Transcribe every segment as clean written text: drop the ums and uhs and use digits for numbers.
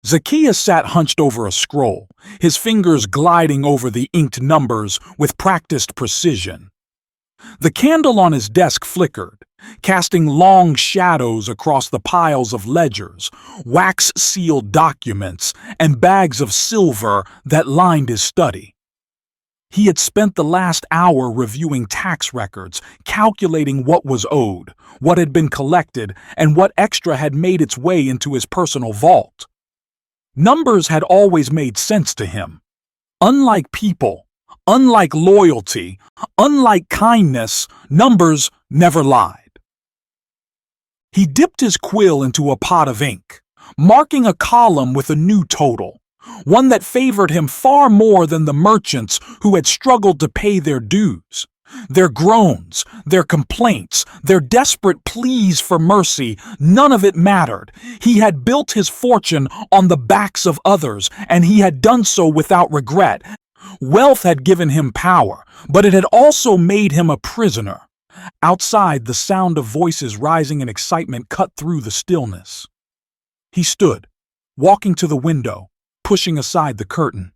Zacchaeus sat hunched over a scroll, his fingers gliding over the inked numbers with practiced precision. The candle on his desk flickered, casting long shadows across the piles of ledgers, wax-sealed documents, and bags of silver that lined his study. He had spent the last hour reviewing tax records, calculating what was owed, what had been collected, and what extra had made its way into his personal vault. Numbers had always made sense to him. Unlike people, unlike loyalty, unlike kindness, numbers never lied. He dipped his quill into a pot of ink, marking a column with a new total, one that favored him far more than the merchants who had struggled to pay their dues. Their groans, their complaints, their desperate pleas for mercy, none of it mattered. He had built his fortune on the backs of others, and he had done so without regret. Wealth had given him power, but it had also made him a prisoner. Outside, the sound of voices rising in excitement cut through the stillness. He stood, walking to the window, pushing aside the curtain.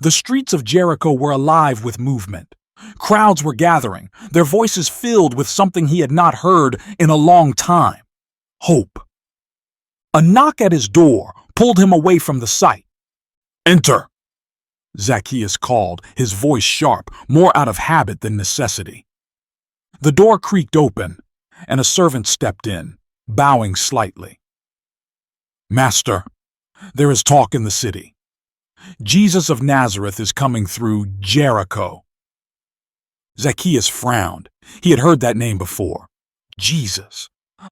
The streets of Jericho were alive with movement. Crowds were gathering, their voices filled with something he had not heard in a long time: hope. A knock at his door pulled him away from the sight. "Enter," Zacchaeus called, his voice sharp, more out of habit than necessity. The door creaked open, and a servant stepped in, bowing slightly. "Master, there is talk in the city. Jesus of Nazareth is coming through Jericho." Zacchaeus frowned. He had heard that name before. Jesus.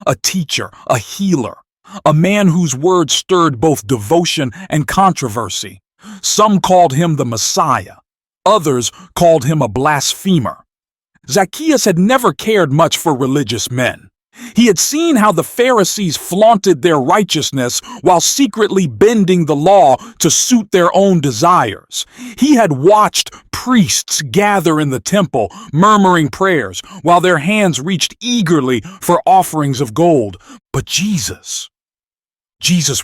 A teacher, a healer, a man whose words stirred both devotion and controversy. Some called him the Messiah. Others called him a blasphemer. Zacchaeus had never cared much for religious men. He had seen how the Pharisees flaunted their righteousness while secretly bending the law to suit their own desires. He had watched priests gather in the temple, murmuring prayers, while their hands reached eagerly for offerings of gold. But Jesus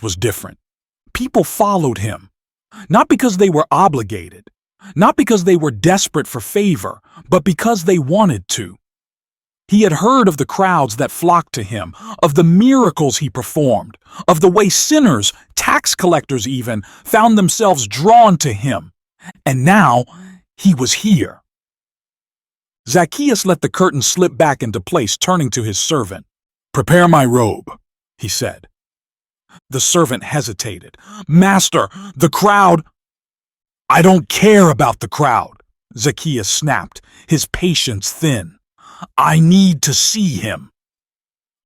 was different. People followed him, not because they were obligated, not because they were desperate for favor, but because they wanted to. He had heard of the crowds that flocked to him, of the miracles he performed, of the way sinners, tax collectors even, found themselves drawn to him. And now, he was here. Zacchaeus let the curtain slip back into place, turning to his servant. "Prepare my robe," he said. The servant hesitated. "Master, the crowd—" "I don't care about the crowd," Zacchaeus snapped, his patience thin. "I need to see him."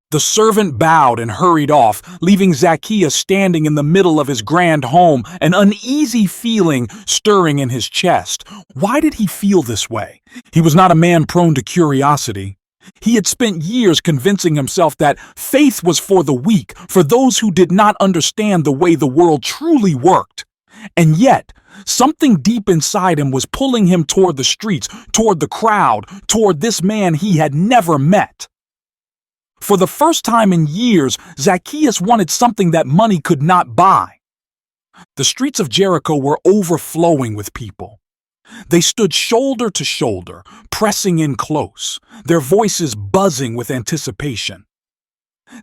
The servant bowed and hurried off, leaving Zacchaeus standing in the middle of his grand home, an uneasy feeling stirring in his chest. Why did he feel this way? He was not a man prone to curiosity. He had spent years convincing himself that faith was for the weak, for those who did not understand the way the world truly worked. And yet, something deep inside him was pulling him toward the streets, toward the crowd, toward this man he had never met. For the first time in years, Zacchaeus wanted something that money could not buy. The streets of Jericho were overflowing with people. They stood shoulder to shoulder, pressing in close, their voices buzzing with anticipation.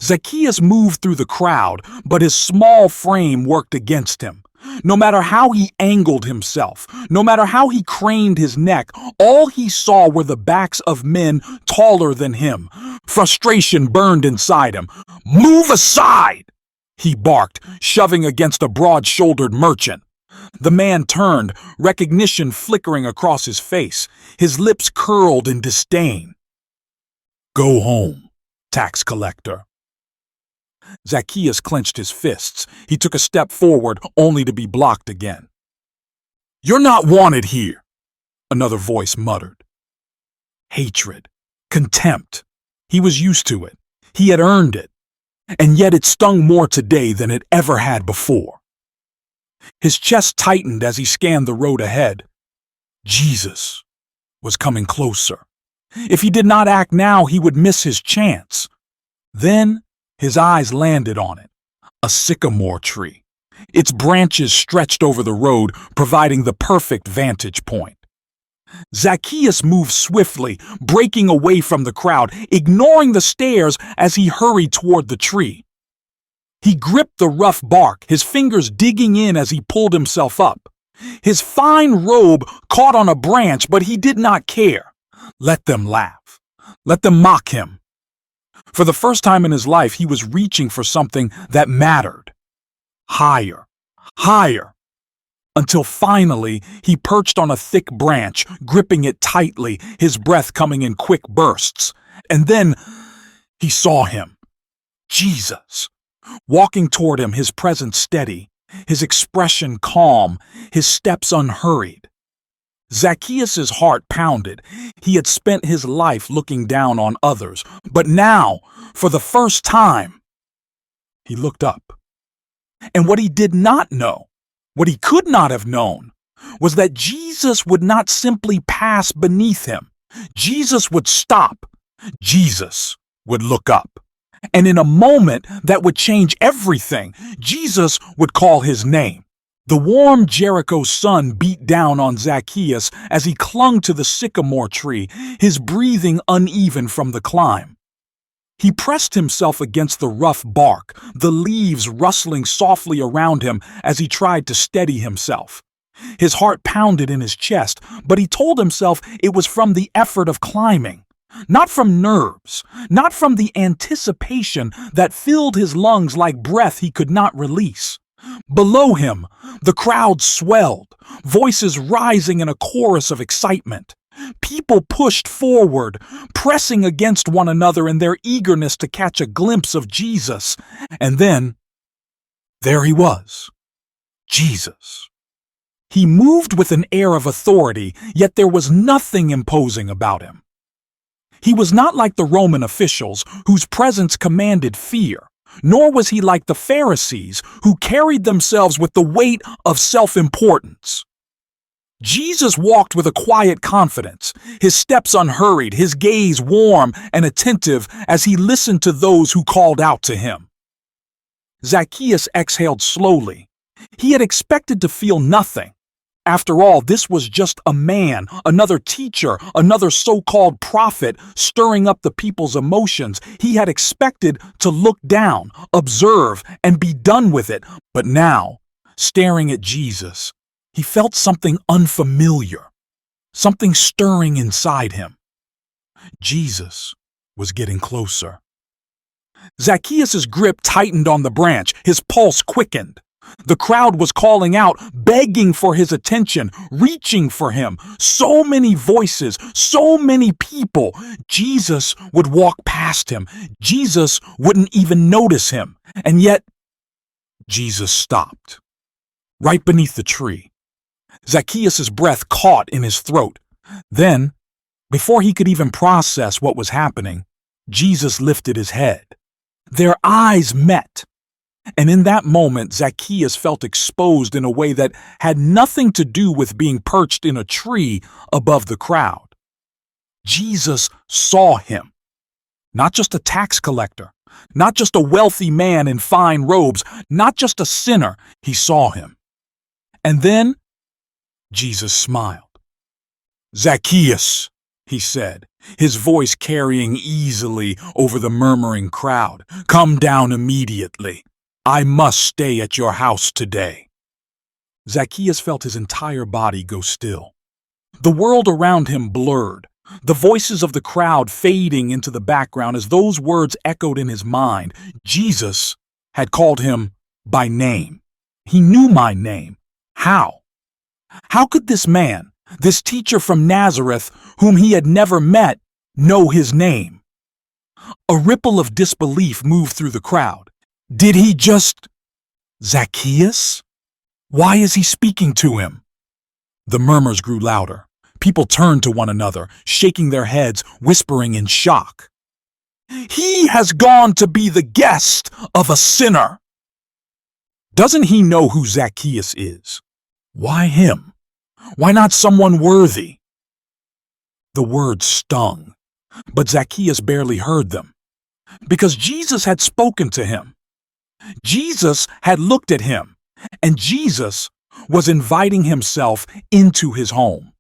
Zacchaeus moved through the crowd, but his small frame worked against him. No matter how he angled himself, no matter how he craned his neck, all he saw were the backs of men taller than him. Frustration burned inside him. "Move aside!" he barked, shoving against a broad-shouldered merchant. The man turned, recognition flickering across his face, his lips curled in disdain. "Go home, tax collector." Zacchaeus clenched his fists. He took a step forward, only to be blocked again. "You're not wanted here," another voice muttered. Hatred, contempt. He was used to it. He had earned it. And yet it stung more today than it ever had before. His chest tightened as he scanned the road ahead. Jesus was coming closer. If he did not act now, he would miss his chance. Then his eyes landed on it, a sycamore tree. Its branches stretched over the road, providing the perfect vantage point. Zacchaeus moved swiftly, breaking away from the crowd, ignoring the stares as he hurried toward the tree. He gripped the rough bark, his fingers digging in as he pulled himself up. His fine robe caught on a branch, but he did not care. Let them laugh. Let them mock him. For the first time in his life, he was reaching for something that mattered. Higher, higher, until finally he perched on a thick branch, gripping it tightly, his breath coming in quick bursts. And then he saw him, Jesus, walking toward him, his presence steady, his expression calm, his steps unhurried. Zacchaeus' heart pounded. He had spent his life looking down on others, but now, for the first time, he looked up. And what he did not know, what he could not have known, was that Jesus would not simply pass beneath him. Jesus would stop. Jesus would look up. And in a moment that would change everything, Jesus would call his name. The warm Jericho sun beat down on Zacchaeus as he clung to the sycamore tree, his breathing uneven from the climb. He pressed himself against the rough bark, the leaves rustling softly around him as he tried to steady himself. His heart pounded in his chest, but he told himself it was from the effort of climbing, not from nerves, not from the anticipation that filled his lungs like breath he could not release. Below him, the crowd swelled, voices rising in a chorus of excitement. People pushed forward, pressing against one another in their eagerness to catch a glimpse of Jesus. And then, there he was, Jesus. He moved with an air of authority, yet there was nothing imposing about him. He was not like the Roman officials, whose presence commanded fear, nor was he like the Pharisees, who carried themselves with the weight of self-importance. Jesus walked with a quiet confidence, his steps unhurried, his gaze warm and attentive as he listened to those who called out to him. Zacchaeus exhaled slowly. He had expected to feel nothing. After all, this was just a man, another teacher, another so-called prophet stirring up the people's emotions. He had expected to look down, observe, and be done with it. But now, staring at Jesus, he felt something unfamiliar, something stirring inside him. Jesus was getting closer. Zacchaeus' grip tightened on the branch, his pulse quickened. The crowd was calling out, begging for his attention, reaching for him. So many voices, so many people. Jesus would walk past him. Jesus wouldn't even notice him. And yet, Jesus stopped, right beneath the tree. Zacchaeus' breath caught in his throat. Then, before he could even process what was happening, Jesus lifted his head. Their eyes met. And in that moment, Zacchaeus felt exposed in a way that had nothing to do with being perched in a tree above the crowd. Jesus saw him. Not just a tax collector, not just a wealthy man in fine robes, not just a sinner. He saw him. And then Jesus smiled. "Zacchaeus," he said, his voice carrying easily over the murmuring crowd, "come down immediately. I must stay at your house today." Zacchaeus felt his entire body go still. The world around him blurred, the voices of the crowd fading into the background as those words echoed in his mind. Jesus had called him by name. He knew my name. How? How could this man, this teacher from Nazareth, whom he had never met, know his name? A ripple of disbelief moved through the crowd. Did he just... Zacchaeus? Why is he speaking to him? The murmurs grew louder. People turned to one another, shaking their heads, whispering in shock. He has gone to be the guest of a sinner. Doesn't he know who Zacchaeus is? Why him? Why not someone worthy? The words stung, but Zacchaeus barely heard them, because Jesus had spoken to him. Jesus had looked at him. and Jesus was inviting himself into his home.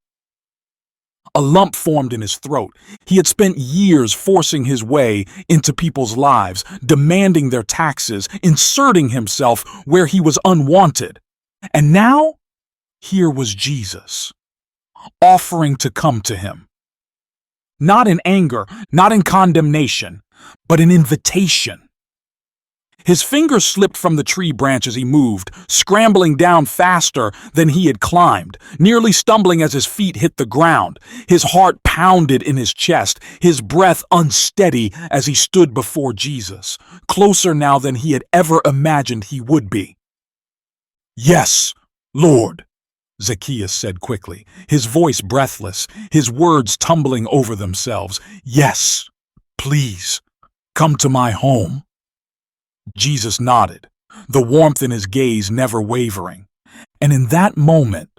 A lump formed in his throat. He had spent years forcing his way into people's lives, demanding their taxes, inserting himself where he was unwanted. And now, here was Jesus, offering to come to him. Not in anger, not in condemnation, but an invitation. His fingers slipped from the tree branch as he moved, scrambling down faster than he had climbed, nearly stumbling as his feet hit the ground. His heart pounded in his chest, his breath unsteady as he stood before Jesus, closer now than he had ever imagined he would be. "Yes, Lord," Zacchaeus said quickly, his voice breathless, his words tumbling over themselves. "Yes, please, come to my home." Jesus nodded, the warmth in his gaze never wavering. And in that moment,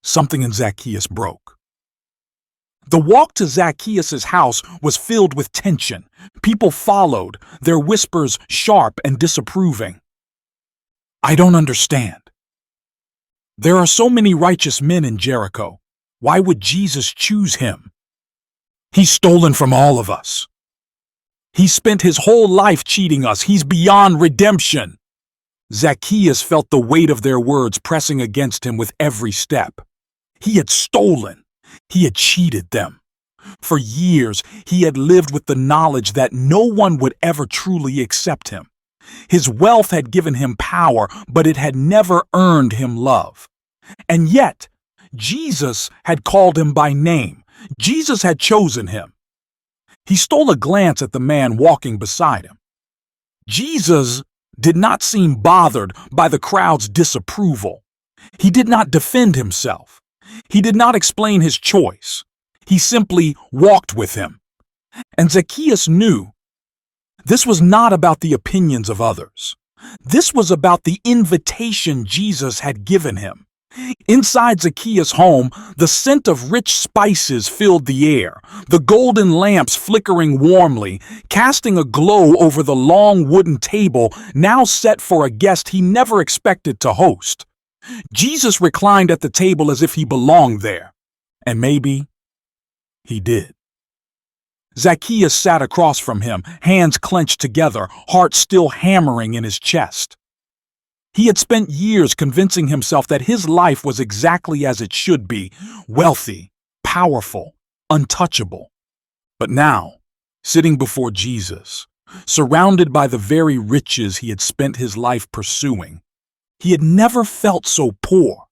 something in Zacchaeus broke. The walk to Zacchaeus' house was filled with tension. People followed, their whispers sharp and disapproving. "I don't understand. There are so many righteous men in Jericho. Why would Jesus choose him? He's stolen from all of us. He spent his whole life cheating us. He's beyond redemption." Zacchaeus felt the weight of their words pressing against him with every step. He had stolen. He had cheated them. For years, he had lived with the knowledge that no one would ever truly accept him. His wealth had given him power, but it had never earned him love. And yet, Jesus had called him by name. Jesus had chosen him. He stole a glance at the man walking beside him. Jesus did not seem bothered by the crowd's disapproval. He did not defend himself. He did not explain his choice. He simply walked with him. And Zacchaeus knew this was not about the opinions of others. This was about the invitation Jesus had given him. Inside Zacchaeus' home, the scent of rich spices filled the air, the golden lamps flickering warmly, casting a glow over the long wooden table now set for a guest he never expected to host. Jesus reclined at the table as if he belonged there, and maybe he did. Zacchaeus sat across from him, hands clenched together, heart still hammering in his chest. He had spent years convincing himself that his life was exactly as it should be, wealthy, powerful, untouchable. But now, sitting before Jesus, surrounded by the very riches he had spent his life pursuing, he had never felt so poor.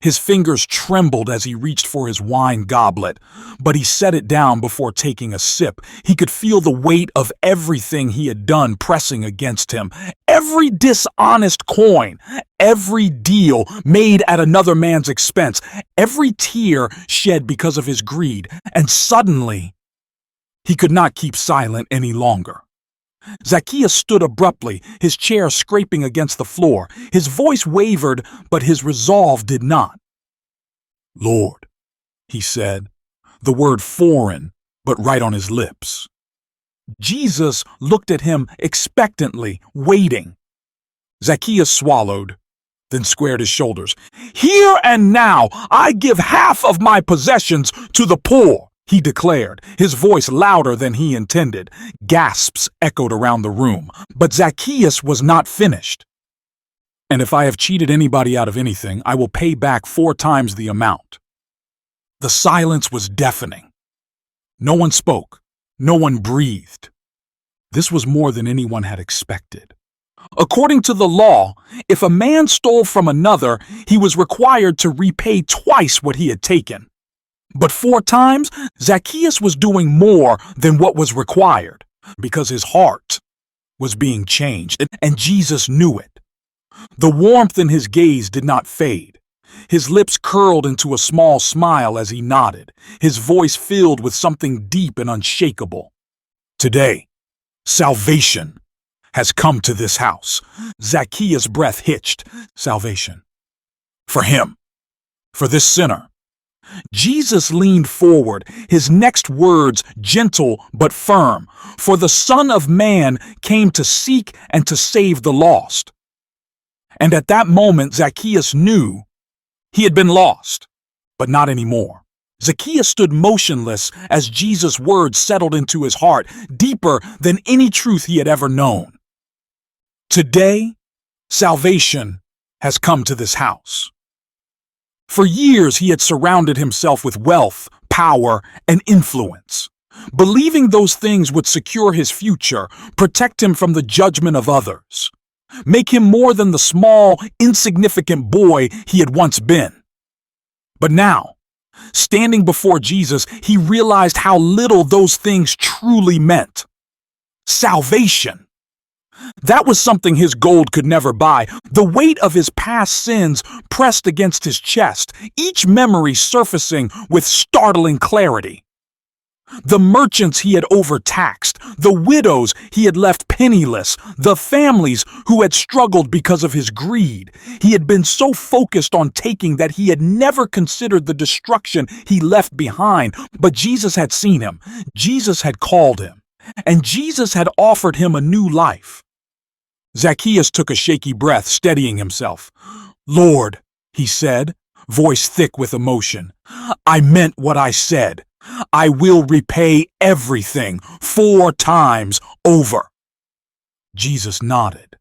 His fingers trembled as he reached for his wine goblet, but he set it down before taking a sip. He could feel the weight of everything he had done pressing against him. Every dishonest coin, every deal made at another man's expense, every tear shed because of his greed. And suddenly, he could not keep silent any longer. Zacchaeus stood abruptly, his chair scraping against the floor. His voice wavered, but his resolve did not. "Lord," he said, the word foreign, but right on his lips. Jesus looked at him expectantly, waiting. Zacchaeus swallowed, then squared his shoulders. "Here and now, I give half of my possessions to the poor," he declared, his voice louder than he intended. Gasps echoed around the room, but Zacchaeus was not finished. "And if I have cheated anybody out of anything, I will pay back 4 times the amount." The silence was deafening. No one spoke. No one breathed. This was more than anyone had expected. According to the law, if a man stole from another, he was required to repay twice what he had taken. But 4 times, Zacchaeus was doing more than what was required, because his heart was being changed, and Jesus knew it. The warmth in his gaze did not fade. His lips curled into a small smile as he nodded, his voice filled with something deep and unshakable. "Today, salvation has come to this house." Zacchaeus' breath hitched. Salvation. For him. For this sinner. Jesus leaned forward, his next words gentle but firm. "For the Son of Man came to seek and to save the lost." And at that moment, Zacchaeus knew he had been lost, but not anymore. Zacchaeus stood motionless as Jesus' words settled into his heart, deeper than any truth he had ever known. Today, salvation has come to this house. For years, he had surrounded himself with wealth, power, and influence, believing those things would secure his future, protect him from the judgment of others, make him more than the small, insignificant boy he had once been. But now, standing before Jesus, he realized how little those things truly meant. Salvation. That was something his gold could never buy. The weight of his past sins pressed against his chest, each memory surfacing with startling clarity. The merchants he had overtaxed, the widows he had left penniless, the families who had struggled because of his greed. He had been so focused on taking that he had never considered the destruction he left behind. But Jesus had seen him. Jesus had called him. And Jesus had offered him a new life. Zacchaeus took a shaky breath, steadying himself. "Lord," he said, voice thick with emotion, "I meant what I said. I will repay everything 4 times over." Jesus nodded,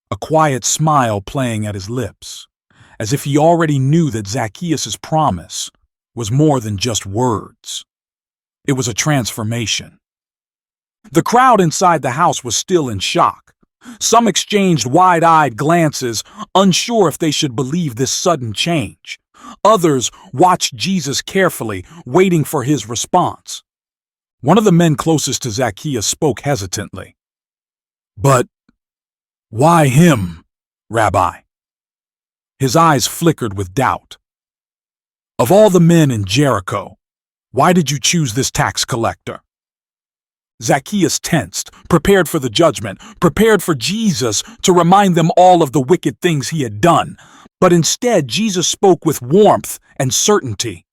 a quiet smile playing at his lips, as if he already knew that Zacchaeus' promise was more than just words. It was a transformation. The crowd inside the house was still in shock. Some exchanged wide-eyed glances, unsure if they should believe this sudden change. Others watched Jesus carefully, waiting for his response. One of the men closest to Zacchaeus spoke hesitantly. "But why him, Rabbi?" His eyes flickered with doubt. "Of all the men in Jericho, why did you choose this tax collector?" Zacchaeus tensed, prepared for the judgment, prepared for Jesus to remind them all of the wicked things he had done. But instead, Jesus spoke with warmth and certainty.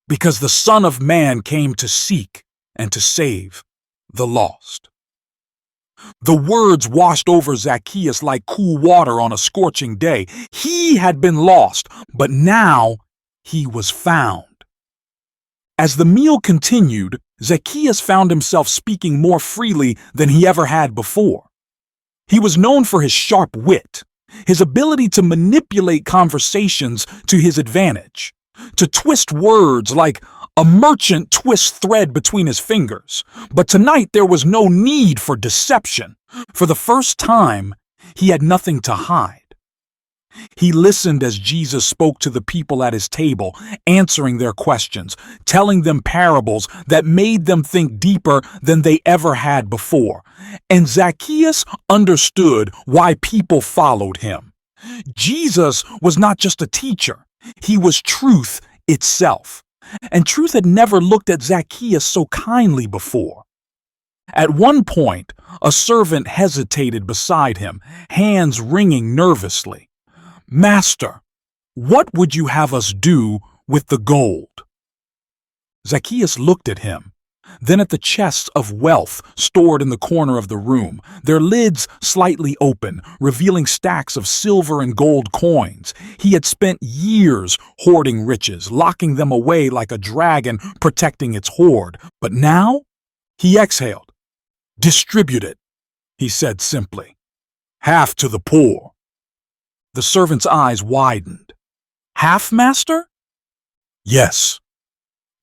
"Because the Son of Man came to seek and to save the lost." The words washed over Zacchaeus like cool water on a scorching day. He had been lost, but now he was found. As the meal continued, Zacchaeus found himself speaking more freely than he ever had before. He was known for his sharp wit, his ability to manipulate conversations to his advantage, to twist words like a merchant twists thread between his fingers. But tonight there was no need for deception. For the first time, he had nothing to hide. He listened as Jesus spoke to the people at his table, answering their questions, telling them parables that made them think deeper than they ever had before. And Zacchaeus understood why people followed him. Jesus was not just a teacher. He was truth itself. And truth had never looked at Zacchaeus so kindly before. At one point, a servant hesitated beside him, hands wringing nervously. "Master, what would you have us do with the gold?" Zacchaeus looked at him, then at the chests of wealth stored in the corner of the room, their lids slightly open, revealing stacks of silver and gold coins. He had spent years hoarding riches, locking them away like a dragon protecting its hoard. But now, he exhaled. "Distribute it," he said simply. "Half to the poor." The servant's eyes widened. "Half, master?" "Yes."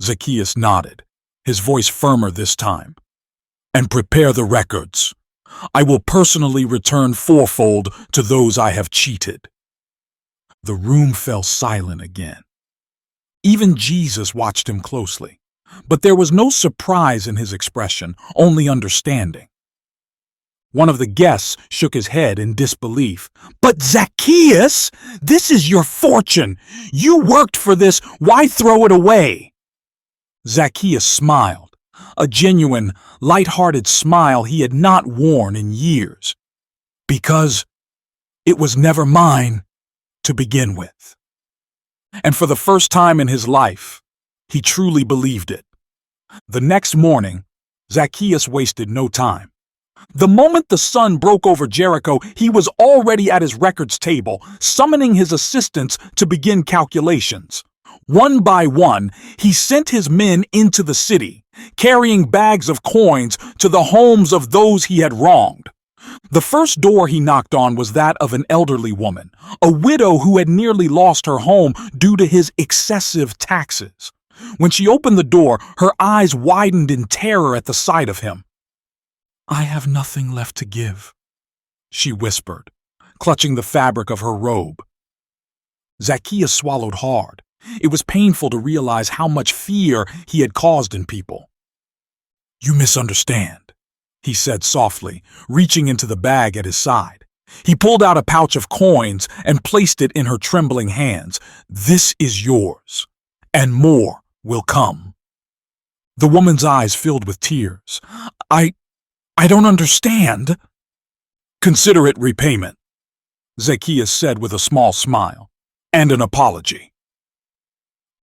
Zacchaeus nodded, his voice firmer this time. "And prepare the records. I will personally return 4-fold to those I have cheated." The room fell silent again. Even Jesus watched him closely, but there was no surprise in his expression, only understanding. One of the guests shook his head in disbelief. "But Zacchaeus, this is your fortune. You worked for this. Why throw it away?" Zacchaeus smiled, a genuine, light-hearted smile he had not worn in years. "Because it was never mine to begin with." And for the first time in his life, he truly believed it. The next morning, Zacchaeus wasted no time. The moment the sun broke over Jericho, he was already at his records table, summoning his assistants to begin calculations. One by one, he sent his men into the city, carrying bags of coins to the homes of those he had wronged. The first door he knocked on was that of an elderly woman, a widow who had nearly lost her home due to his excessive taxes. When she opened the door, her eyes widened in terror at the sight of him. "I have nothing left to give," she whispered, clutching the fabric of her robe. Zacchaeus swallowed hard. It was painful to realize how much fear he had caused in people. "You misunderstand," he said softly, reaching into the bag at his side. He pulled out a pouch of coins and placed it in her trembling hands. "This is yours, and more will come." The woman's eyes filled with tears. I don't understand." "Consider it repayment," Zacchaeus said with a small smile, "and an apology."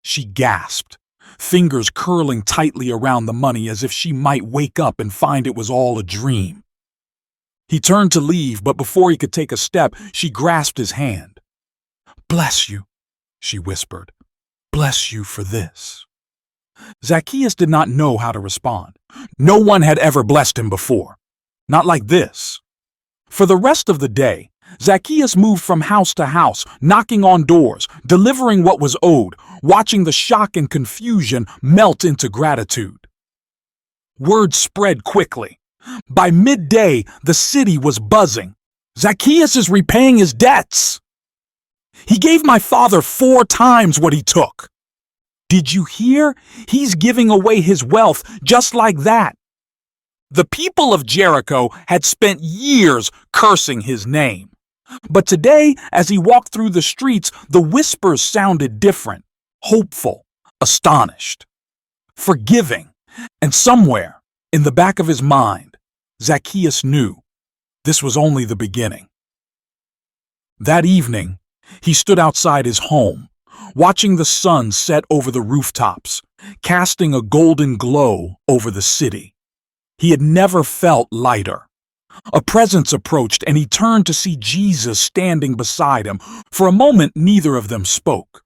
She gasped, fingers curling tightly around the money as if she might wake up and find it was all a dream. He turned to leave, but before he could take a step, she grasped his hand. "Bless you," she whispered. "Bless you for this." Zacchaeus did not know how to respond. No one had ever blessed him before. Not like this. For the rest of the day, Zacchaeus moved from house to house, knocking on doors, delivering what was owed, watching the shock and confusion melt into gratitude. Word spread quickly. By midday, the city was buzzing. "Zacchaeus is repaying his debts. He gave my father 4 times what he took. Did you hear? He's giving away his wealth just like that." The people of Jericho had spent years cursing his name. But today, as he walked through the streets, the whispers sounded different, hopeful, astonished, forgiving, and somewhere, in the back of his mind, Zacchaeus knew this was only the beginning. That evening, he stood outside his home, watching the sun set over the rooftops, casting a golden glow over the city. He had never felt lighter. A presence approached, and he turned to see Jesus standing beside him. For a moment, neither of them spoke.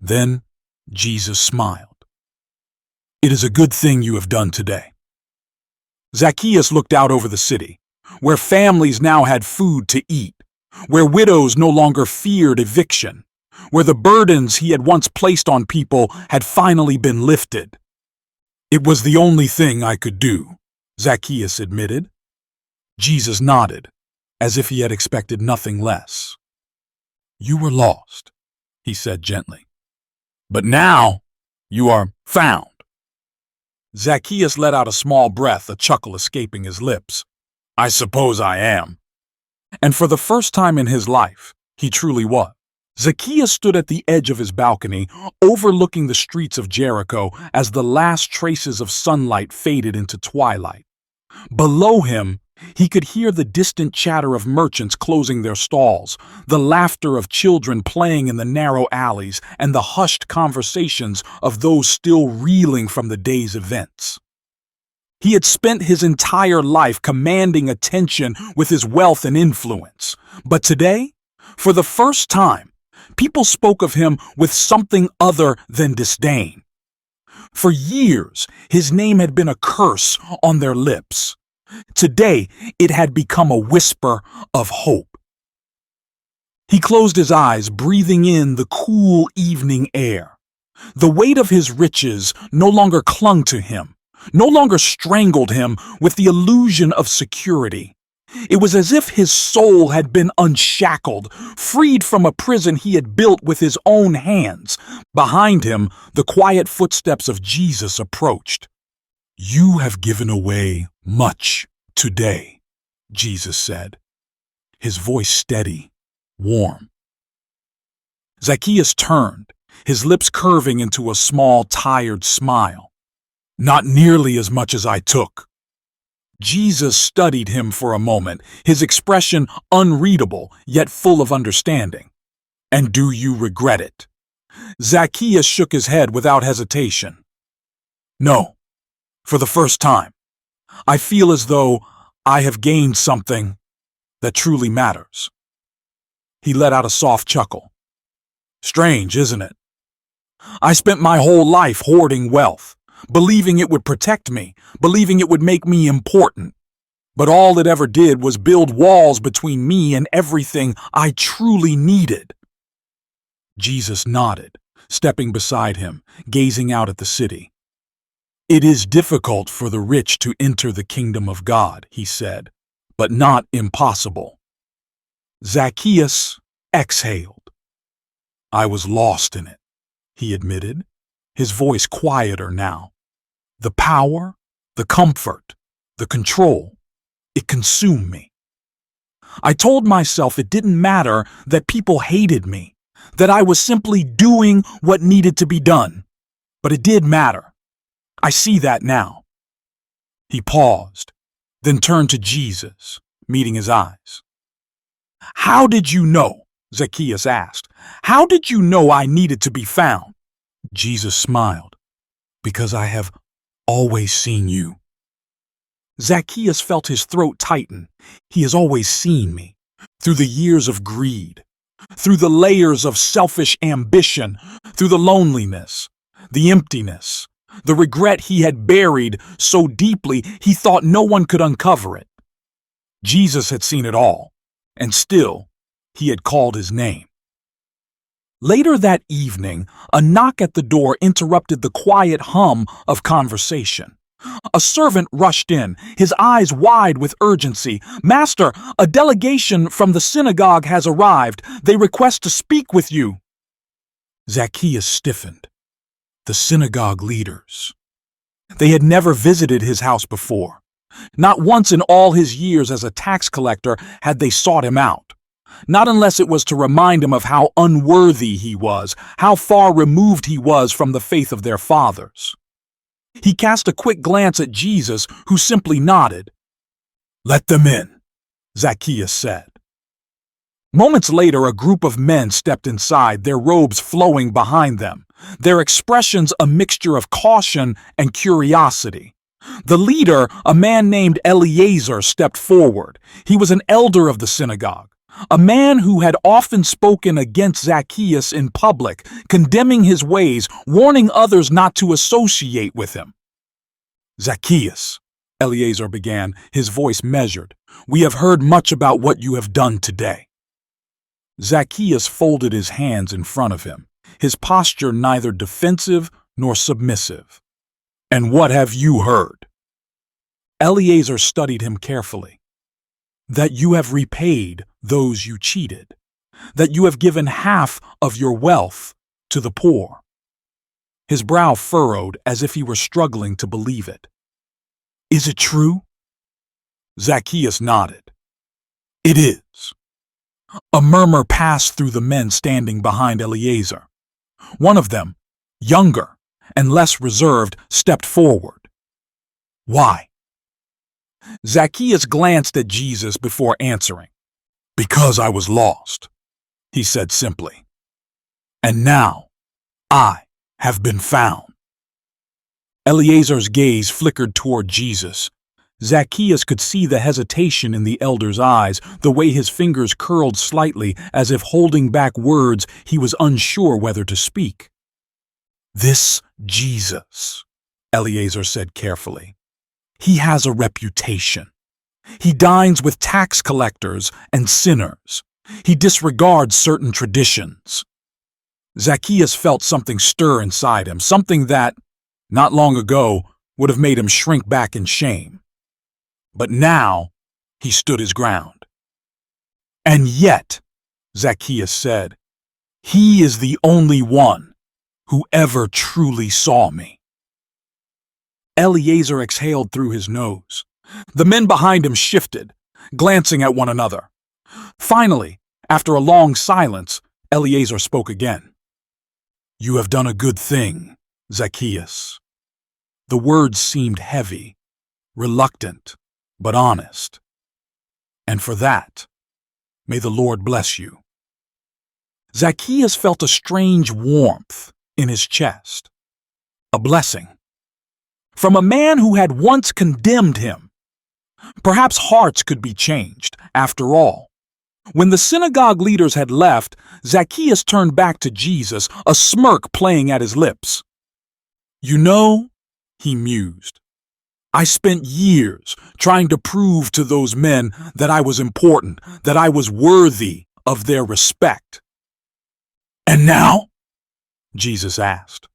Then Jesus smiled. "It is a good thing you have done today." Zacchaeus looked out over the city, where families now had food to eat, where widows no longer feared eviction, where the burdens he had once placed on people had finally been lifted. "It was the only thing I could do," Zacchaeus admitted. Jesus nodded, as if he had expected nothing less. "You were lost," he said gently, "but now you are found." Zacchaeus let out a small breath, a chuckle escaping his lips. "I suppose I am." And for the first time in his life, he truly was. Zacchaeus stood at the edge of his balcony, overlooking the streets of Jericho as the last traces of sunlight faded into twilight. Below him, he could hear the distant chatter of merchants closing their stalls, the laughter of children playing in the narrow alleys, and the hushed conversations of those still reeling from the day's events. He had spent his entire life commanding attention with his wealth and influence, but today, for the first time, people spoke of him with something other than disdain. For years, his name had been a curse on their lips. Today, it had become a whisper of hope. He closed his eyes, breathing in the cool evening air. The weight of his riches no longer clung to him, no longer strangled him with the illusion of security. It was as if his soul had been unshackled, freed from a prison he had built with his own hands. Behind him, the quiet footsteps of Jesus approached. "You have given away much today," Jesus said, his voice steady, warm. Zacchaeus turned, his lips curving into a small, tired smile. "Not nearly as much as I took." Jesus studied him for a moment, his expression unreadable, yet full of understanding. "And do you regret it?" Zacchaeus shook his head without hesitation. "No, for the first time. I feel as though I have gained something that truly matters." He let out a soft chuckle. "Strange, isn't it? I spent my whole life hoarding wealth, believing it would protect me, believing it would make me important. But all it ever did was build walls between me and everything I truly needed." Jesus nodded, stepping beside him, gazing out at the city. "It is difficult for the rich to enter the kingdom of God," he said, "but not impossible." Zacchaeus exhaled. "I was lost in it," he admitted, his voice quieter now. "The power, the comfort, the control, it consumed me. I told myself it didn't matter that people hated me, that I was simply doing what needed to be done. But it did matter. I see that now." He paused, then turned to Jesus, meeting his eyes. "How did you know?" Zacchaeus asked. "How did you know I needed to be found?" Jesus smiled. "Because I have always seen you." Zacchaeus felt his throat tighten. He has always seen me, through the years of greed, through the layers of selfish ambition, through the loneliness, the emptiness, the regret he had buried so deeply he thought no one could uncover it. Jesus had seen it all, and still he had called his name. Later that evening, a knock at the door interrupted the quiet hum of conversation. A servant rushed in, his eyes wide with urgency. "Master, a delegation from the synagogue has arrived. They request to speak with you." Zacchaeus stiffened. The synagogue leaders. They had never visited his house before. Not once in all his years as a tax collector had they sought him out. Not unless it was to remind him of how unworthy he was, how far removed he was from the faith of their fathers. He cast a quick glance at Jesus, who simply nodded. "Let them in," Zacchaeus said. Moments later, a group of men stepped inside, their robes flowing behind them, their expressions a mixture of caution and curiosity. The leader, a man named Eliezer, stepped forward. He was an elder of the synagogue, a man who had often spoken against Zacchaeus in public, condemning his ways, warning others not to associate with him. "Zacchaeus," Eliezer began, his voice measured, "we have heard much about what you have done today." Zacchaeus folded his hands in front of him, his posture neither defensive nor submissive. "And what have you heard?" Eliezer studied him carefully. "That you have repaid those you cheated, that you have given half of your wealth to the poor." His brow furrowed as if he were struggling to believe it. "Is it true?" Zacchaeus nodded. "It is." A murmur passed through the men standing behind Eliezer. One of them, younger and less reserved, stepped forward. "Why?" Zacchaeus glanced at Jesus before answering. "Because I was lost," he said simply. "And now I have been found." Eliezer's gaze flickered toward Jesus. Zacchaeus could see the hesitation in the elder's eyes, the way his fingers curled slightly as if holding back words he was unsure whether to speak. "This Jesus," Eliezer said carefully, "he has a reputation. He dines with tax collectors and sinners. He disregards certain traditions." Zacchaeus felt something stir inside him, something that, not long ago, would have made him shrink back in shame. But now he stood his ground. "And yet," Zacchaeus said, "he is the only one who ever truly saw me." Eliezer exhaled through his nose. The men behind him shifted, glancing at one another. Finally, after a long silence, Eliezer spoke again. "You have done a good thing, Zacchaeus." The words seemed heavy, reluctant, but honest. "And for that, may the Lord bless you." Zacchaeus felt a strange warmth in his chest. A blessing. From a man who had once condemned him. Perhaps hearts could be changed, after all. When the synagogue leaders had left, Zacchaeus turned back to Jesus, a smirk playing at his lips. "You know," he mused, "I spent years trying to prove to those men that I was important, that I was worthy of their respect." "And now?" Jesus asked.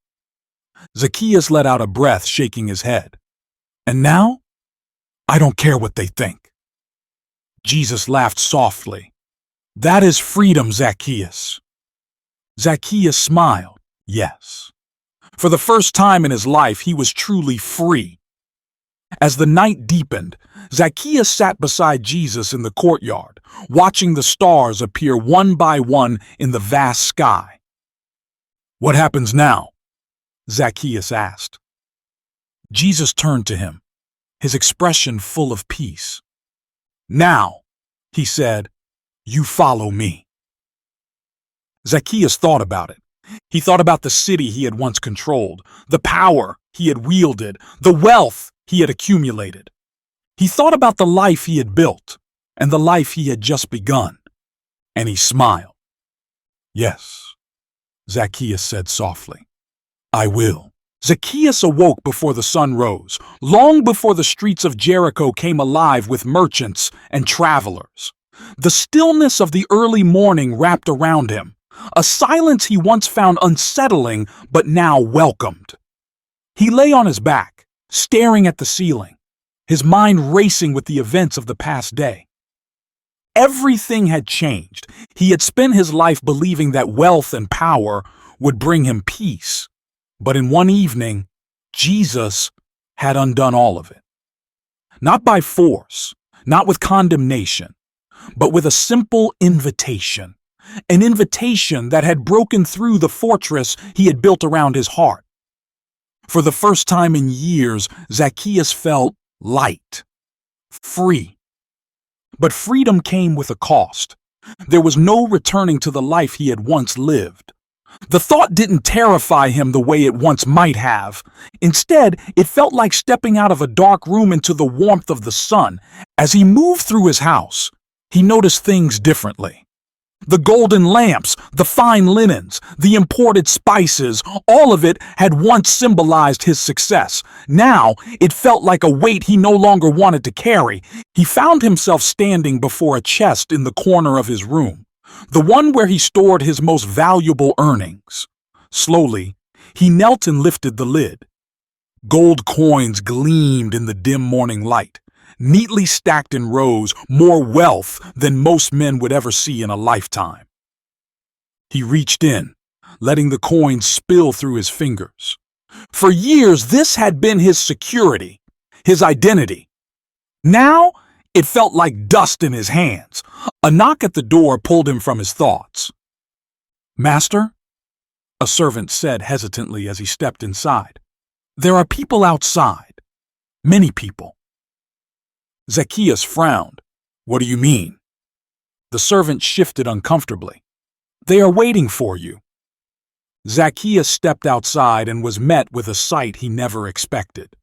Zacchaeus let out a breath, shaking his head. "And now? I don't care what they think." Jesus laughed softly. "That is freedom, Zacchaeus." Zacchaeus smiled. Yes. For the first time in his life, he was truly free. As the night deepened, Zacchaeus sat beside Jesus in the courtyard, watching the stars appear one by one in the vast sky. "What happens now?" Zacchaeus asked. Jesus turned to him, his expression full of peace. "Now," he said, "you follow me." Zacchaeus thought about it. He thought about the city he had once controlled, the power he had wielded, the wealth he had accumulated. He thought about the life he had built and the life he had just begun, and he smiled. "Yes," Zacchaeus said softly, "I will." Zacchaeus awoke before the sun rose, long before the streets of Jericho came alive with merchants and travelers. The stillness of the early morning wrapped around him, a silence he once found unsettling but now welcomed. He lay on his back, staring at the ceiling, his mind racing with the events of the past day. Everything had changed. He had spent his life believing that wealth and power would bring him peace. But in one evening, Jesus had undone all of it. Not by force, not with condemnation, but with a simple invitation. An invitation that had broken through the fortress he had built around his heart. For the first time in years, Zacchaeus felt light, free. But freedom came with a cost. There was no returning to the life he had once lived. The thought didn't terrify him the way it once might have. Instead, it felt like stepping out of a dark room into the warmth of the sun. As he moved through his house, he noticed things differently. The golden lamps, the fine linens, the imported spices, all of it had once symbolized his success. Now, it felt like a weight he no longer wanted to carry. He found himself standing before a chest in the corner of his room, the one where he stored his most valuable earnings. Slowly, he knelt and lifted the lid. Gold coins gleamed in the dim morning light. Neatly stacked in rows, more wealth than most men would ever see in a lifetime. He reached in, letting the coins spill through his fingers. For years, this had been his security, his identity. Now, it felt like dust in his hands. A knock at the door pulled him from his thoughts. "Master?" a servant said hesitantly as he stepped inside. "There are people outside. Many people." Zacchaeus frowned. "What do you mean?" The servant shifted uncomfortably. "They are waiting for you." Zacchaeus stepped outside and was met with a sight he never expected.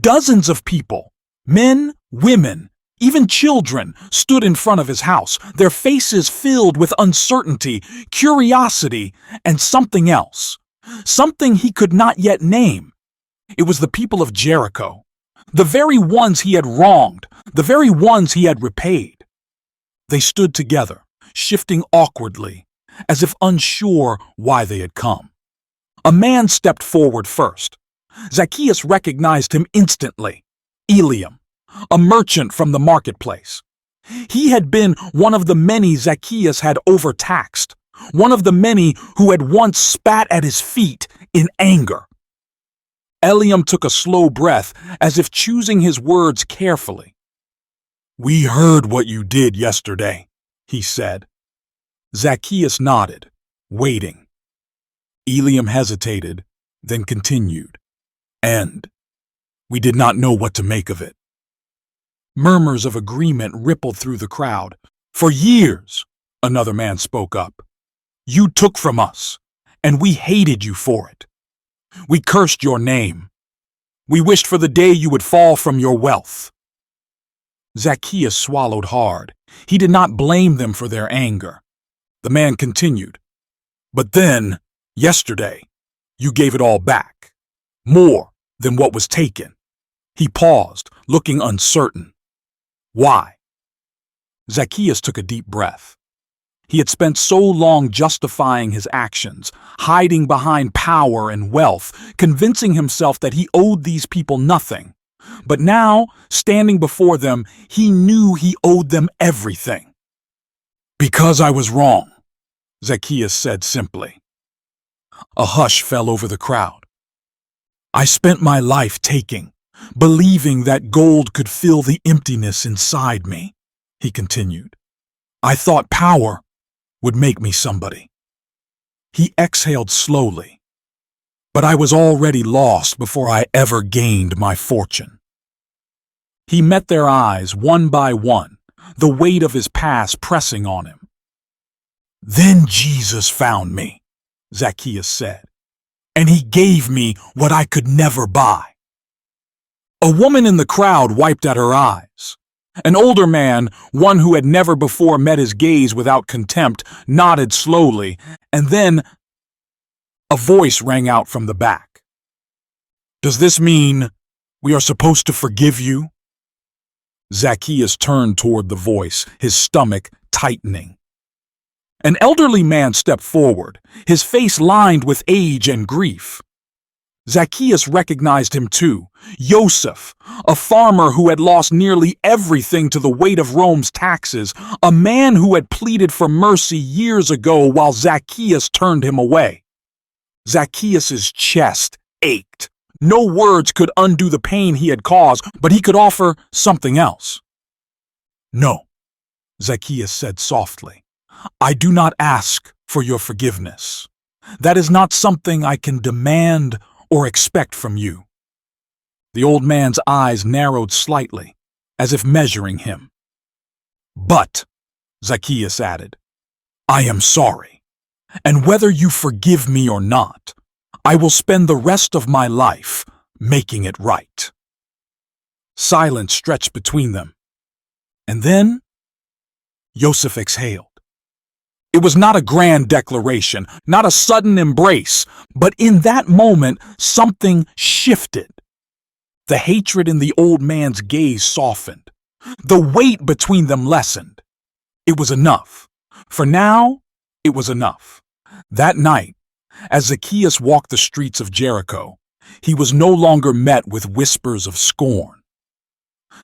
Dozens of people, men, women, even children, stood in front of his house, their faces filled with uncertainty, curiosity, and something else. Something he could not yet name. It was the people of Jericho. The very ones he had wronged, the very ones he had repaid. They stood together, shifting awkwardly, as if unsure why they had come. A man stepped forward first. Zacchaeus recognized him instantly. Eliam, a merchant from the marketplace. He had been one of the many Zacchaeus had overtaxed, one of the many who had once spat at his feet in anger. Eliam took a slow breath, as if choosing his words carefully. "We heard what you did yesterday," he said. Zacchaeus nodded, waiting. Eliam hesitated, then continued. "And we did not know what to make of it." Murmurs of agreement rippled through the crowd. "For years," another man spoke up, "you took from us, and we hated you for it. We cursed your name. We wished for the day you would fall from your wealth." Zacchaeus swallowed hard. He did not blame them for their anger. The man continued, "But then, yesterday, you gave it all back. More than what was taken." He paused, looking uncertain. "Why?" Zacchaeus took a deep breath. He had spent so long justifying his actions, hiding behind power and wealth, convincing himself that he owed these people nothing. But now, standing before them, he knew he owed them everything. "Because I was wrong," Zacchaeus said simply. A hush fell over the crowd. "I spent my life taking, believing that gold could fill the emptiness inside me," he continued. "I thought power would make me somebody." He exhaled slowly. "But I was already lost before I ever gained my fortune." He met their eyes one by one, the weight of his past pressing on him. "Then Jesus found me," Zacchaeus said, "and he gave me what I could never buy." A woman in the crowd wiped at her eyes. An older man, one who had never before met his gaze without contempt, nodded slowly, and then a voice rang out from the back. "Does this mean we are supposed to forgive you?" Zacchaeus turned toward the voice, his stomach tightening. An elderly man stepped forward, his face lined with age and grief. Zacchaeus recognized him too, Joseph, a farmer who had lost nearly everything to the weight of Rome's taxes, a man who had pleaded for mercy years ago while Zacchaeus turned him away. Zacchaeus' chest ached. No words could undo the pain he had caused, but he could offer something else. "No," Zacchaeus said softly. "I do not ask for your forgiveness. That is not something I can demand or expect from you." The old man's eyes narrowed slightly, as if measuring him. "But," Zacchaeus added, "I am sorry, and whether you forgive me or not, I will spend the rest of my life making it right." Silence stretched between them, and then Joseph exhaled. It was not a grand declaration, not a sudden embrace, but in that moment something shifted. The hatred in the old man's gaze softened. The weight between them lessened. It was enough. For now, it was enough. That night, as Zacchaeus walked the streets of Jericho, he was no longer met with whispers of scorn.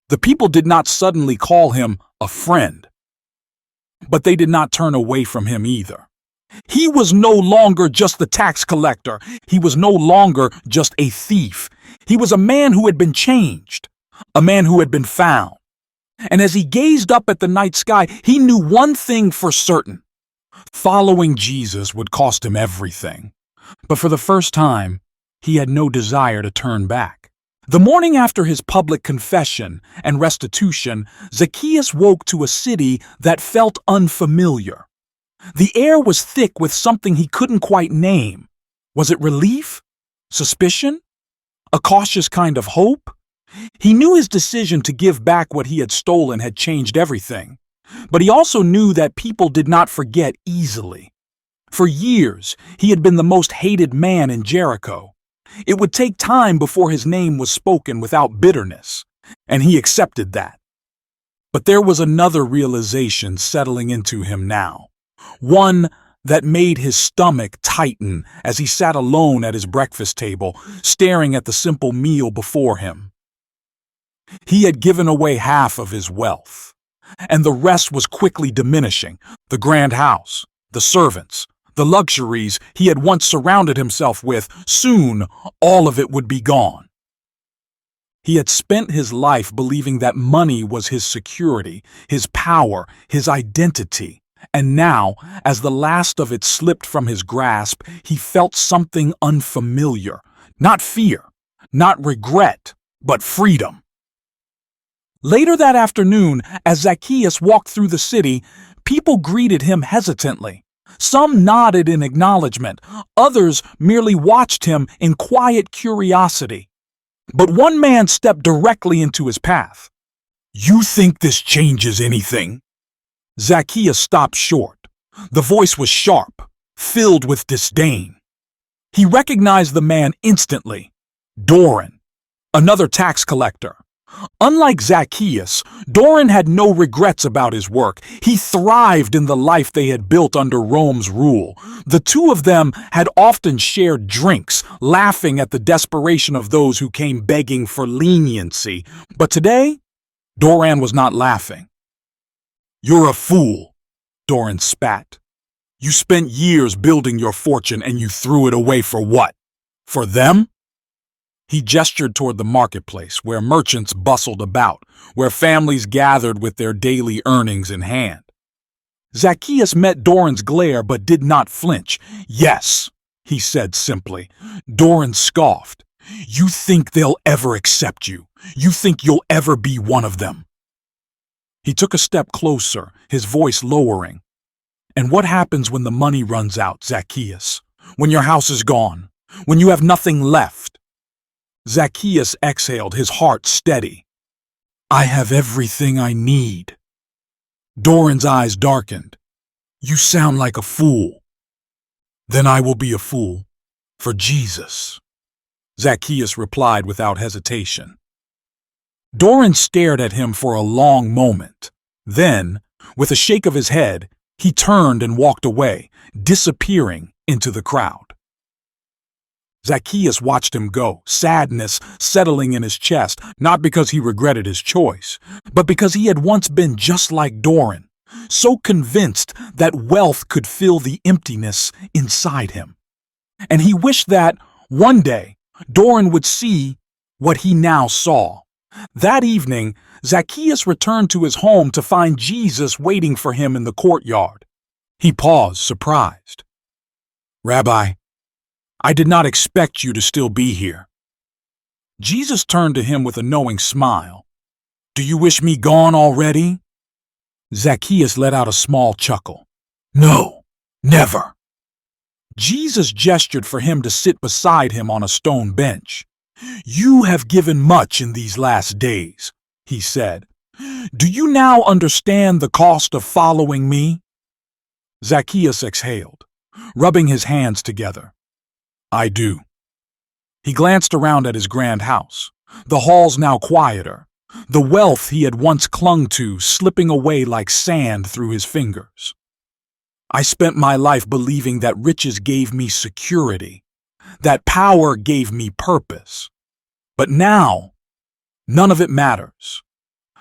The people did not suddenly call him a friend, but they did not turn away from him either. He was no longer just the tax collector. He was no longer just a thief. He was a man who had been changed, a man who had been found. And as he gazed up at the night sky, he knew one thing for certain. Following Jesus would cost him everything. But for the first time, he had no desire to turn back. The morning after his public confession and restitution, Zacchaeus woke to a city that felt unfamiliar. The air was thick with something he couldn't quite name. Was it relief? Suspicion? A cautious kind of hope? He knew his decision to give back what he had stolen had changed everything. But he also knew that people did not forget easily. For years, he had been the most hated man in Jericho. It would take time before his name was spoken without bitterness, and he accepted that. But there was another realization settling into him now, one that made his stomach tighten as he sat alone at his breakfast table, staring at the simple meal before him. He had given away half of his wealth, and the rest was quickly diminishing: the grand house, the servants, the luxuries he had once surrounded himself with. Soon, all of it would be gone. He had spent his life believing that money was his security, his power, his identity. And now, as the last of it slipped from his grasp, he felt something unfamiliar. Not fear, not regret, but freedom. Later that afternoon, as Zacchaeus walked through the city, people greeted him hesitantly. Some nodded in acknowledgement, others merely watched him in quiet curiosity. But one man stepped directly into his path. You think this changes anything? Zacchaeus stopped short. The voice was sharp, filled with disdain. He recognized the man instantly. Doran, another tax collector. Unlike Zacchaeus, Doran had no regrets about his work. He thrived in the life they had built under Rome's rule. The two of them had often shared drinks, laughing at the desperation of those who came begging for leniency. But today, Doran was not laughing. You're a fool, Doran spat. You spent years building your fortune and you threw it away for what? For them? He gestured toward the marketplace, where merchants bustled about, where families gathered with their daily earnings in hand. Zacchaeus met Doran's glare but did not flinch. Yes, he said simply. Doran scoffed. You think they'll ever accept you? You think you'll ever be one of them? He took a step closer, his voice lowering. And what happens when the money runs out, Zacchaeus? When your house is gone? When you have nothing left? Zacchaeus exhaled, his heart steady. I have everything I need. Doran's eyes darkened. You sound like a fool. Then I will be a fool for Jesus, Zacchaeus replied without hesitation. Doran stared at him for a long moment. Then, with a shake of his head, he turned and walked away, disappearing into the crowd. Zacchaeus watched him go, sadness settling in his chest, not because he regretted his choice, but because he had once been just like Doran, so convinced that wealth could fill the emptiness inside him. And he wished that, one day, Doran would see what he now saw. That evening, Zacchaeus returned to his home to find Jesus waiting for him in the courtyard. He paused, surprised. Rabbi, I did not expect you to still be here. Jesus turned to him with a knowing smile. Do you wish me gone already? Zacchaeus let out a small chuckle. No, never. Jesus gestured for him to sit beside him on a stone bench. You have given much in these last days, he said. Do you now understand the cost of following me? Zacchaeus exhaled, rubbing his hands together. I do. He glanced around at his grand house, the halls now quieter, the wealth he had once clung to slipping away like sand through his fingers. I spent my life believing that riches gave me security, that power gave me purpose. But now, none of it matters.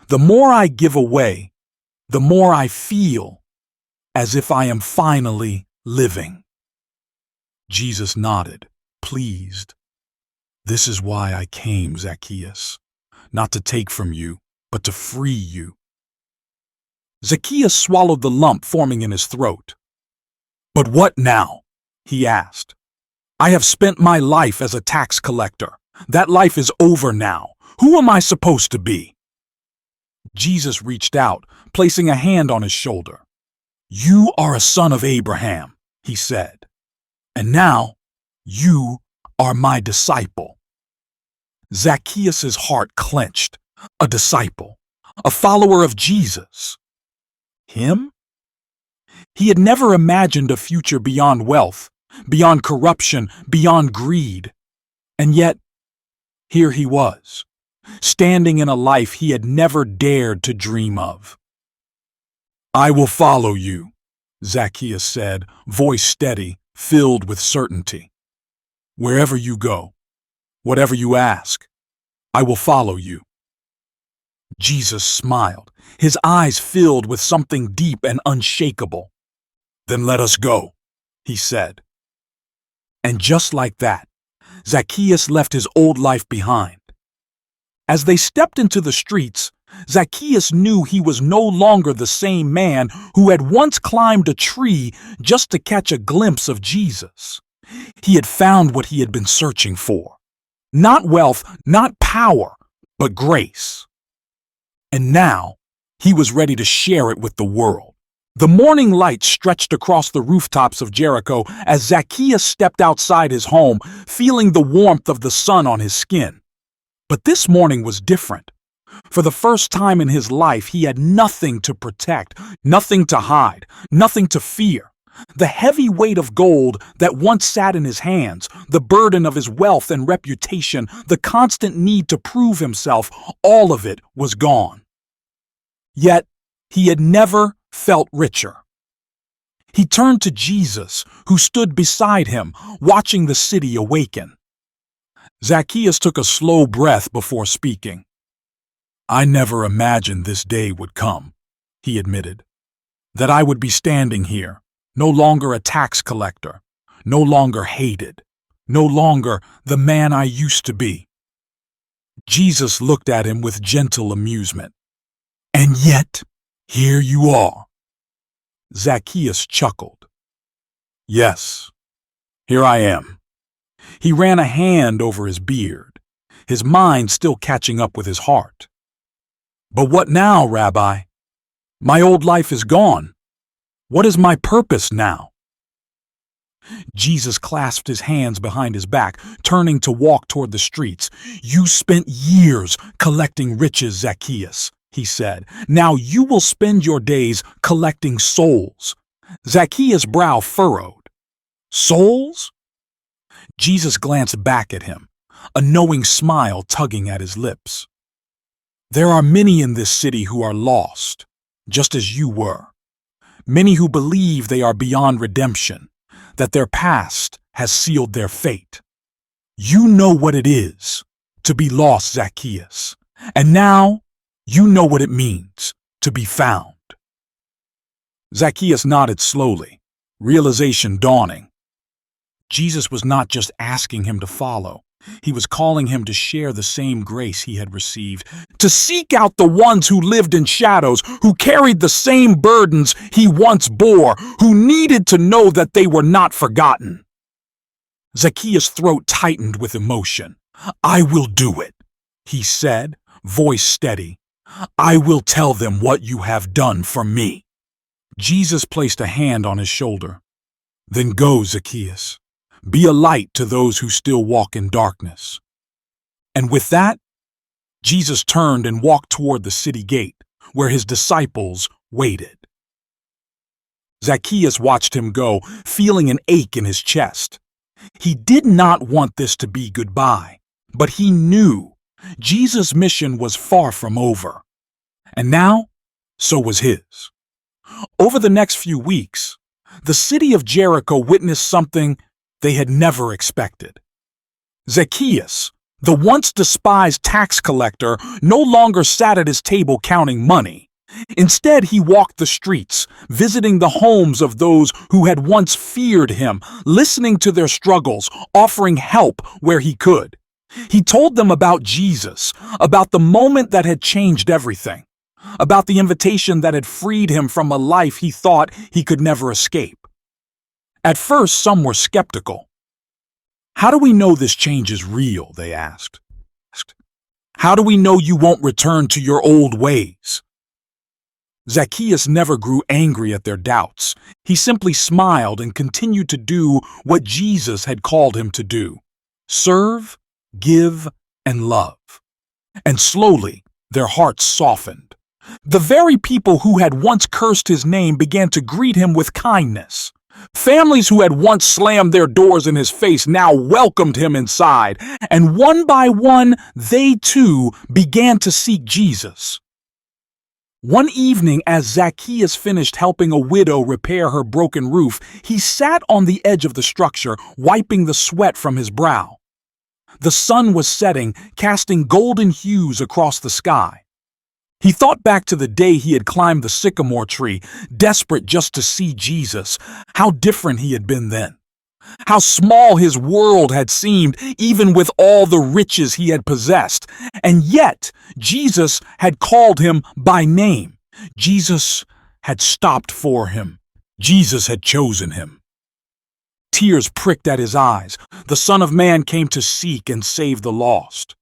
The more I give away, the more I feel as if I am finally living. Jesus nodded, pleased. This is why I came, Zacchaeus, not to take from you, but to free you. Zacchaeus swallowed the lump forming in his throat. But what now? He asked. I have spent my life as a tax collector. That life is over now. Who am I supposed to be? Jesus reached out, placing a hand on his shoulder. You are a son of Abraham, he said. And now, you are my disciple. Zacchaeus' heart clenched. A disciple, a follower of Jesus. Him? He had never imagined a future beyond wealth, beyond corruption, beyond greed. And yet, here he was, standing in a life he had never dared to dream of. I will follow you, Zacchaeus said, voice steady, filled with certainty. Wherever you go, whatever you ask, I will follow you. Jesus smiled, his eyes filled with something deep and unshakable. Then let us go, he said. And just like that, Zacchaeus left his old life behind. As they stepped into the streets, Zacchaeus knew he was no longer the same man who had once climbed a tree just to catch a glimpse of Jesus. He had found what he had been searching for. Not wealth, not power, but grace. And now, he was ready to share it with the world. The morning light stretched across the rooftops of Jericho as Zacchaeus stepped outside his home, feeling the warmth of the sun on his skin. But this morning was different. For the first time in his life, he had nothing to protect, nothing to hide, nothing to fear. The heavy weight of gold that once sat in his hands, the burden of his wealth and reputation, the constant need to prove himself, all of it was gone. Yet, he had never felt richer. He turned to Jesus, who stood beside him, watching the city awaken. Zacchaeus took a slow breath before speaking. "I never imagined this day would come," he admitted. "That I would be standing here, no longer a tax collector, no longer hated, no longer the man I used to be." Jesus looked at him with gentle amusement. "And yet, here you are." Zacchaeus chuckled. "Yes, here I am." He ran a hand over his beard, his mind still catching up with his heart. "But what now, Rabbi? My old life is gone. What is my purpose now?" Jesus clasped his hands behind his back, turning to walk toward the streets. "You spent years collecting riches, Zacchaeus," he said. "Now you will spend your days collecting souls." Zacchaeus' brow furrowed. "Souls?" Jesus glanced back at him, a knowing smile tugging at his lips. "There are many in this city who are lost, just as you were. Many who believe they are beyond redemption, that their past has sealed their fate. You know what it is to be lost, Zacchaeus, and now you know what it means to be found." Zacchaeus nodded slowly, realization dawning. Jesus was not just asking him to follow. He was calling him to share the same grace he had received, to seek out the ones who lived in shadows, who carried the same burdens he once bore, who needed to know that they were not forgotten. Zacchaeus' throat tightened with emotion. "I will do it," he said, voice steady. "I will tell them what you have done for me." Jesus placed a hand on his shoulder. "Then go, Zacchaeus. Be a light to those who still walk in darkness." And with that, Jesus turned and walked toward the city gate, where his disciples waited. Zacchaeus watched him go, feeling an ache in his chest. He did not want this to be goodbye, but he knew Jesus' mission was far from over. And now, so was his. Over the next few weeks, the city of Jericho witnessed something they had never expected. Zacchaeus, the once despised tax collector, no longer sat at his table counting money. Instead, he walked the streets, visiting the homes of those who had once feared him, listening to their struggles, offering help where he could. He told them about Jesus, about the moment that had changed everything, about the invitation that had freed him from a life he thought he could never escape. At first, some were skeptical. "How do we know this change is real?" they asked. "How do we know you won't return to your old ways?" Zacchaeus never grew angry at their doubts. He simply smiled and continued to do what Jesus had called him to do: serve, give, and love. And slowly, their hearts softened. The very people who had once cursed his name began to greet him with kindness. Families who had once slammed their doors in his face now welcomed him inside, and one by one, they too began to seek Jesus. One evening, as Zacchaeus finished helping a widow repair her broken roof, he sat on the edge of the structure, wiping the sweat from his brow. The sun was setting, casting golden hues across the sky. He thought back to the day he had climbed the sycamore tree, desperate just to see Jesus. How different he had been then. How small his world had seemed, even with all the riches he had possessed. And yet, Jesus had called him by name. Jesus had stopped for him. Jesus had chosen him. Tears pricked at his eyes. The Son of Man came to seek and save the lost.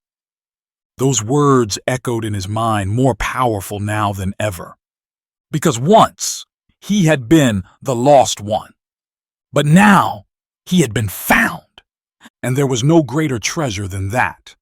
Those words echoed in his mind, more powerful now than ever. Because once, he had been the lost one. But now, he had been found. And there was no greater treasure than that.